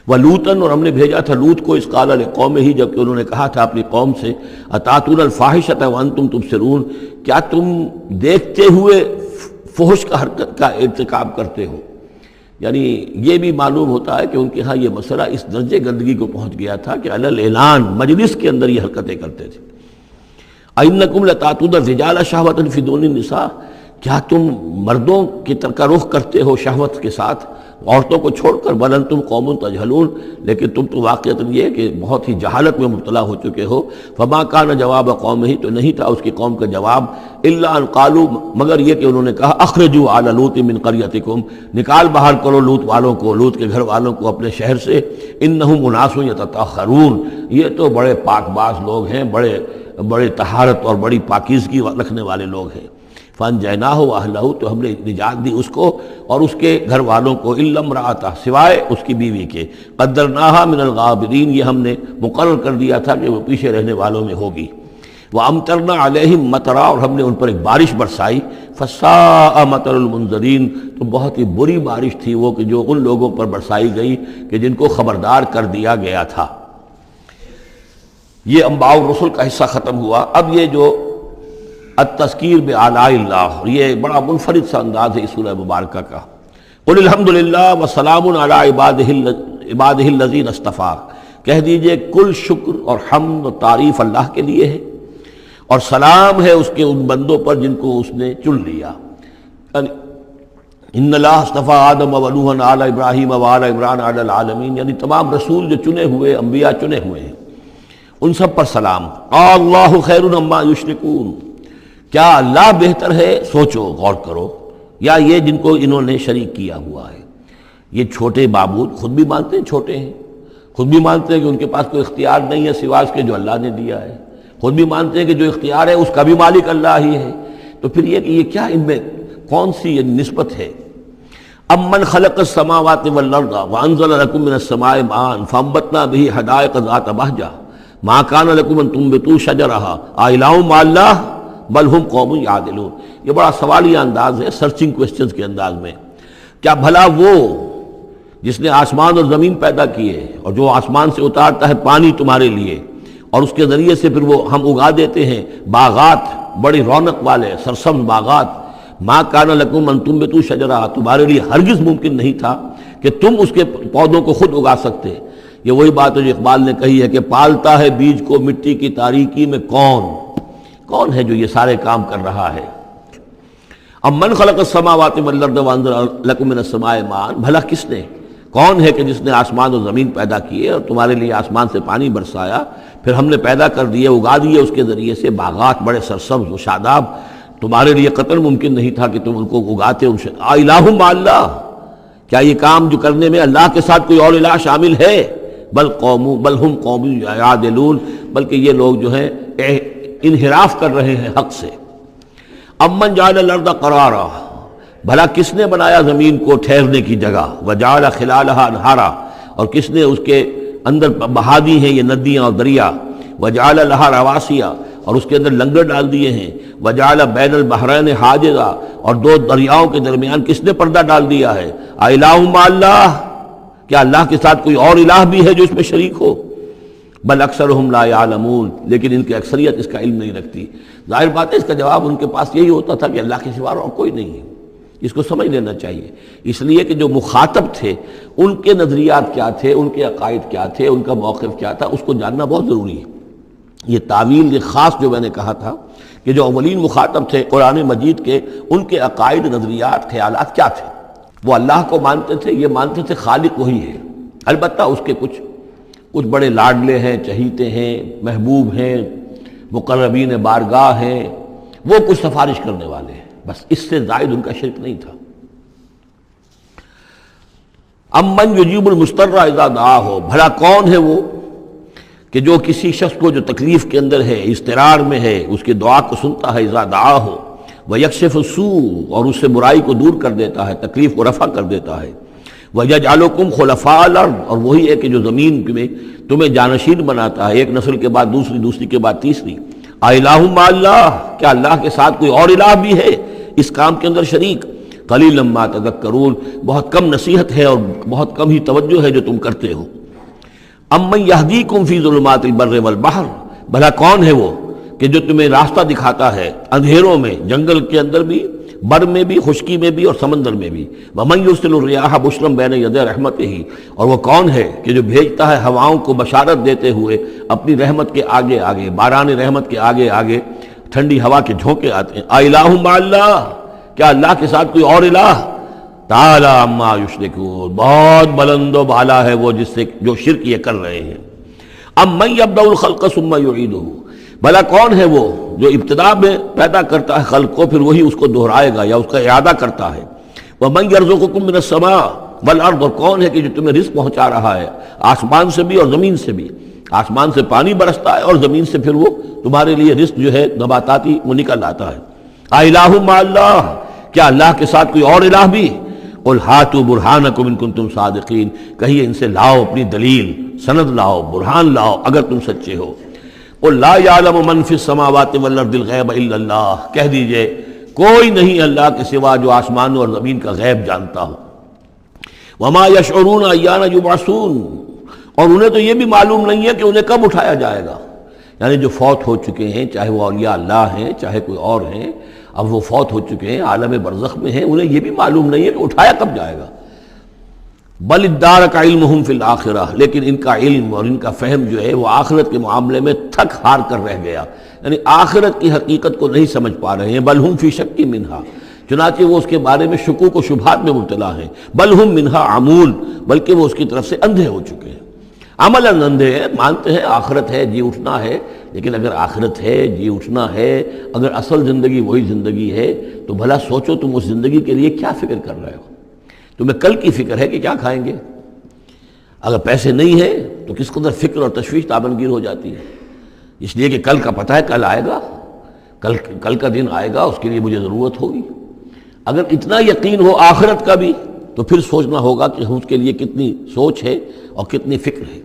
وَلُوطًا، اور ہم نے بھیجا تھا لوط کو، اذ قال لقومہ، جب کہ انہوں نے کہا تھا اپنی قوم سے، اتاتون الفاحشۃ وانتم تبصرون، کیا تم دیکھتے ہوئے فحش کا حرکت کا ارتکاب کرتے ہو؟ یعنی یہ بھی معلوم ہوتا ہے کہ ان کے ہاں یہ مسئلہ اس درجے گندگی کو پہنچ گیا تھا کہ علی الاعلان مجلس کے اندر یہ حرکتیں کرتے تھے۔ اَإِنَّكُمْ لَتَأْتُونَ الرِّجَالَ شَهْوَةً فِي دُونِ النِّسَاءِ، کیا تم مردوں کی طرف کا رخ کرتے ہو شہوت کے ساتھ عورتوں کو چھوڑ کر؟ بل انتم قوم تجہلون، لیکن تم تو واقعتاً یہ کہ بہت ہی جہالت میں مبتلا ہو چکے ہو۔ فما کان جواب قومہ، تو نہیں تھا اس کی قوم کا جواب، الا ان قالوا، مگر یہ کہ انہوں نے کہا، اخرجوا آل لوط من قریتکم، نکال باہر کرو لوط والوں کو، لوط کے گھر والوں کو اپنے شہر سے، انہم اناس یتطہرون، یہ تو بڑے پاک باز لوگ ہیں، بڑے طہارت اور بڑی پاکیزگی رکھنے والے لوگ ہیں۔ فانجیناہ واہلہ، تو ہم نے نجات دی اس کو اور اس کے گھر والوں کو، الا امرأتہ، سوائے اس کی بیوی کے، قدرناہا من الغابرین، یہ ہم نے مقرر کر دیا تھا کہ وہ پیچھے رہنے والوں میں ہوگی۔ وامطرنا علیہم مطرا، اور ہم نے ان پر ایک بارش برسائی، فساء مطر المنذرین، تو بہت ہی بری بارش تھی وہ کہ جو ان لوگوں پر برسائی گئی کہ جن کو خبردار کر دیا گیا تھا۔ یہ انباء الرسل کا حصہ ختم ہوا۔ اب یہ جو التذکیر بآلاء اللہ، یہ بڑا منفرد سا انداز ہے اس سورہ مبارکہ کا۔ قل الحمد للہ وسلام علی عبادہ الذین اصطفیٰ، کہہ دیجئے کل شکر اور حمد و تعریف اللہ کے لیے ہے، اور سلام ہے اس کے ان بندوں پر جن کو اس نے چن لیا۔ ان اللہ اصطفیٰ آدم و نوحا علی ابراہیم و علی عمران علی العالمین، یعنی تمام رسول جو چنے ہوئے، انبیاء چنے ہوئے ہیں، ان سب پر سلام۔ اللہ خیر عما یشرکون، کیا اللہ بہتر ہے، سوچو غور کرو، یا یہ جن کو انہوں نے شریک کیا ہوا ہے؟ یہ چھوٹے معبود خود بھی مانتے ہیں چھوٹے ہیں، خود بھی مانتے ہیں کہ ان کے پاس کوئی اختیار نہیں ہے سوائے اس کے جو اللہ نے دیا ہے، خود بھی مانتے ہیں کہ جو اختیار ہے اس کا بھی مالک اللہ ہی ہے، تو پھر یہ کہ یہ کیا ان میں کون سی یہ نسبت ہے؟ امن خلق السماوات والارض وانزل لكم من السماء ماء فانبتنا به حدائق ذات بہجہ ما كان لكم ان تنبتوا شجرها اإله مع الله بل هم قوم یعدلون۔ یہ بڑا سوالیہ انداز ہے، سرچنگ کوسچنز کے انداز میں۔ کیا بھلا وہ جس نے آسمان اور زمین پیدا کیے اور جو آسمان سے اتارتا ہے پانی تمہارے لیے، اور اس کے ذریعے سے پھر وہ ہم اگا دیتے ہیں باغات، بڑی رونق والے سرسبز باغات، ما کان لکم ان تنبتوا شجرہ، تمہارے لیے ہرگز ممکن نہیں تھا کہ تم اس کے پودوں کو خود اگا سکتے۔ یہ وہی بات ہے جو اقبال نے کہی ہے کہ پالتا ہے بیج کو مٹی کی تاریکی میں کون ہے جو یہ سارے کام کر رہا ہے؟ امن خلق السماوات والارض وانزل لکم من السماء ماء، بھلا کس نے، کون ہے کہ جس نے آسمان اور زمین پیدا کیے اور تمہارے لیے آسمان سے پانی برسایا، پھر ہم نے پیدا کر دیے، اگا دیے اس کے ذریعے سے باغات بڑے سرسبز و شاداب، تمہارے لیے قطعاً ممکن نہیں تھا کہ تم ان کو اگاتے۔ ان سے الہ مع اللہ، کیا یہ کام جو کرنے میں اللہ کے ساتھ کوئی اور الہ شامل ہے؟ بل ہم قوم یعدلون، بلکہ یہ لوگ جو ہیں انحراف کر رہے ہیں حق سے۔ امن جعل الارض قرارا، بھلا کس نے بنایا زمین کو ٹھہرنے کی جگہ، وجعل خلالها انہارا، اور کس نے اس کے اندر بہا دی ہیں یہ ندیاں اور دریا، وجعل لها رواسیا، اور اس کے اندر لنگر ڈال دیے ہیں، وجعل بین البحرین حاجزا، اور دو دریاؤں کے درمیان کس نے پردہ ڈال دیا ہے؟ الہ مع اللہ، کیا اللہ کے ساتھ کوئی اور الہ بھی ہے جو اس میں شریک ہو؟ بل اکثرہم لا یعلمون، لیکن ان کی اکثریت اس کا علم نہیں رکھتی۔ ظاہر بات ہے اس کا جواب ان کے پاس یہی ہوتا تھا کہ اللہ کے سوا اور کوئی نہیں ہے، اس کو سمجھ لینا چاہیے۔ اس لیے کہ جو مخاطب تھے ان کے نظریات کیا تھے، ان کے عقائد کیا تھے، ان کا موقف کیا تھا، اس کو جاننا بہت ضروری ہے۔ یہ تعویل، یہ خاص جو میں نے کہا تھا کہ جو اولین مخاطب تھے قرآن مجید کے، ان کے عقائد، نظریات، خیالات کیا تھے؟ وہ اللہ کو مانتے تھے، یہ مانتے تھے خالق وہی ہے، البتہ اس کے کچھ بڑے لاڈلے ہیں، چہیتے ہیں، محبوب ہیں، مقربین بارگاہ ہیں، وہ کچھ سفارش کرنے والے ہیں، بس اس سے زائد ان کا شرک نہیں تھا۔ امن یجیب المضطر اذا دعاہ، بھلا کون ہے وہ کہ جو کسی شخص کو جو تکلیف کے اندر ہے، اضطرار میں ہے، اس کی دعا کو سنتا ہے، اذا دعاہ ویکشف السوء، اور اس سے برائی کو دور کر دیتا ہے، تکلیف کو رفع کر دیتا ہے، وَيَجْعَلُكُمْ خُلَفَاءَ الْأَرْضِ، اور وہی ہے کہ جو زمین میں تمہیں جانشین بناتا ہے، ایک نسل کے بعد دوسری، دوسری کے بعد تیسری۔ الہ مع اللہ، کیا اللہ کے ساتھ کوئی اور الہ بھی ہے اس کام کے اندر شریک؟ قلیلا ما تذکرون، بہت کم نصیحت ہے اور بہت کم ہی توجہ ہے جو تم کرتے ہو۔ امن یہدیکم فی ظلمات البر والبحر، بھلا کون ہے وہ کہ جو تمہیں راستہ دکھاتا ہے اندھیروں میں، جنگل کے اندر بھی، بر میں بھی، خشکی میں بھی اور سمندر میں بھی۔ وَمَن يُرْسِلُ الرِّيَاحَ بُشْرًا بَيْنَ يَدَيْ رَحْمَتِهِ، اور وہ کون ہے کہ جو بھیجتا ہے ہواؤں کو بشارت دیتے ہوئے اپنی رحمت کے آگے آگے، باران رحمت کے آگے آگے ٹھنڈی ہوا کے جھونکے آتے ہیں۔ اِلٰہٌ مع اللہ، کیا اللہ کے ساتھ کوئی اور الہ؟ تعالی عما یشرکون، بہت بلند و بالا ہے وہ جس سے جو شرک یہ کر رہے ہیں۔ امن یبدأ الخلق ثم یعیدہ، بھلا کون ہے وہ جو ابتدا میں پیدا کرتا ہے خلق کو پھر وہی اس کو دہرائے گا یا اس کا اعادہ کرتا ہے۔ وَمَن يَرْزُقُكُم مِّنَ السَّمَاءِ وَالْأَرْضِ، اور کون ہے کہ جو تمہیں رزق پہنچا رہا ہے آسمان سے بھی اور زمین سے بھی، آسمان سے پانی برستا ہے اور زمین سے پھر وہ تمہارے لیے رزق جو ہے نباتاتی وہ نکل آتا ہے۔ اِلٰہٌ مع اللہ، کیا اللہ کے ساتھ کوئی اور الہ بھی؟ قُلْ هَاتُوا بُرْهَانَكُمْ إِن كُنتُمْ صَادِقِينَ، کہیے ان سے لاؤ اپنی دلیل، سند لاؤ، برہان لاؤ اگر تم سچے ہو۔ قُلْ لَا يَعْلَمُ مَن فِي السَّمَاوَاتِ وَالْأَرْضِ الْغَيْبَ إِلَّا اللَّهُ، کہہ دیجئے کوئی نہیں اللہ کے سوا جو آسمانوں اور زمین کا غیب جانتا ہو۔ وَمَا يَشْعُرُونَ أَيَّانَ يُبْعَثُونَ، اور انہیں تو یہ بھی معلوم نہیں ہے کہ انہیں کب اٹھایا جائے گا۔ یعنی جو فوت ہو چکے ہیں، چاہے وہ اولیاء اللہ ہیں چاہے کوئی اور ہیں، اب وہ فوت ہو چکے ہیں، عالم برزخ میں ہیں، انہیں یہ بھی معلوم نہیں ہے کہ اٹھایا کب جائے گا۔ بل ادارک علمہم فی الآخرہ، لیکن ان کا علم اور ان کا فہم جو ہے وہ آخرت کے معاملے میں تھک ہار کر رہ گیا، یعنی آخرت کی حقیقت کو نہیں سمجھ پا رہے ہیں۔ بل ہم فی شک منہا، چنانچہ وہ اس کے بارے میں شکوک و شبہات میں مبتلا ہیں۔ بل ہم منہا عمون، بلکہ وہ اس کی طرف سے اندھے ہو چکے ہیں، عملاً اندھے ہیں، مانتے ہیں آخرت ہے، جی اٹھنا ہے، لیکن اگر آخرت ہے، جی اٹھنا ہے، اگر اصل زندگی وہی زندگی ہے تو بھلا سوچو تم اس زندگی کے لیے کیا فکر کر رہے ہو؟ تمہیں کل کی فکر ہے کہ کیا کھائیں گے؟ اگر پیسے نہیں ہیں تو کس قدر فکر اور تشویش تابنگیر ہو جاتی ہے، اس لیے کہ کل کا پتہ ہے کل آئے گا، کل کا دن آئے گا، اس کے لیے مجھے ضرورت ہوگی۔ اگر اتنا یقین ہو آخرت کا بھی تو پھر سوچنا ہوگا کہ اس کے لیے کتنی سوچ ہے اور کتنی فکر ہے۔